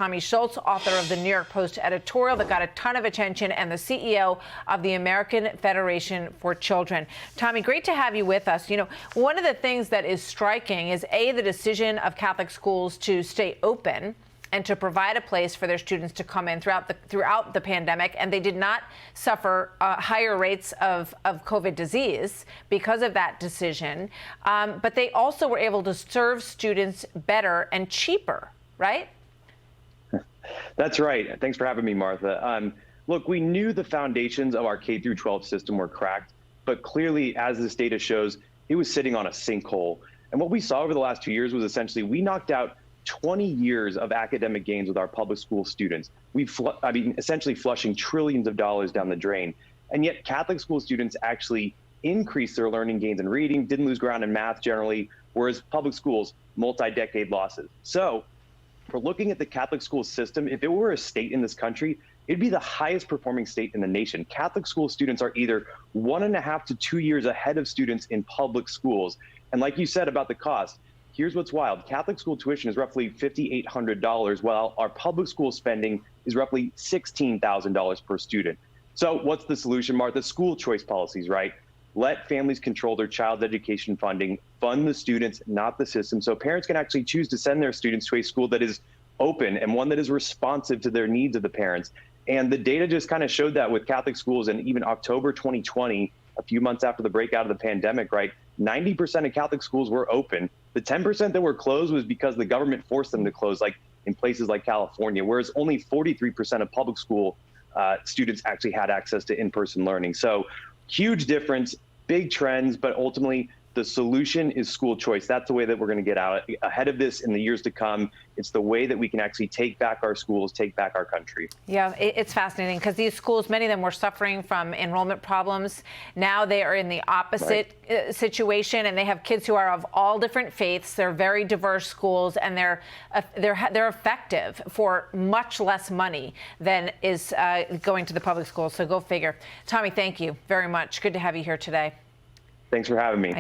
Tommy Schultz, author of the New York Post editorial that got a ton of attention, and the CEO of the American Federation for Children. Tommy, great to have you with us. You know, one of the things that is striking is, A, the decision of Catholic schools to stay open and to provide a place for their students to come in throughout the pandemic, and they did not suffer higher rates of COVID disease because of that decision. But they also were able to serve students better and cheaper, right? That's right. Thanks for having me, Martha. Look, we knew the foundations of our K-12 system were cracked, but clearly, as this data shows, it was sitting on a sinkhole. And what we saw over the last 2 years was essentially we knocked out 20 years of academic gains with our public school students. Essentially flushing trillions of dollars down the drain. And yet Catholic school students actually increased their learning gains in reading, didn't lose ground in math generally, whereas public schools, multi-decade losses. So if we're looking at the Catholic school system, if it were a state in this country, it'd be the highest performing state in the nation. Catholic school students are either 1.5 to 2 years ahead of students in public schools. And like you said about the cost, here's what's wild. Catholic school tuition is roughly $5,800, while our public school spending is roughly $16,000 per student. So what's the solution, Martha? School choice policies, right? Let families control their child's education funding, fund the students, not the system, so parents can actually choose to send their students to a school that is open and one that is responsive to their needs of the parents. And the data just kind of showed that with Catholic schools in even October 2020, a few months after the breakout of the pandemic, right? 90% of Catholic schools were open. The 10% that were closed was because the government forced them to close, like in places like California, whereas only 43% of public school students actually had access to in-person learning. So huge difference, big trends, but ultimately the solution is school choice. That's the way that we're going to get out ahead of this in the years to come. It's the way that we can actually take back our schools, take back our country. Yeah, it's fascinating because these schools, many of them were suffering from enrollment problems. Now they are in the opposite situation, and they have kids who are of all different faiths. They're very diverse schools, and they're effective for much less money than is going to the public schools. So go figure. Tommy, thank you very much. Good to have you here today. Thanks for having me.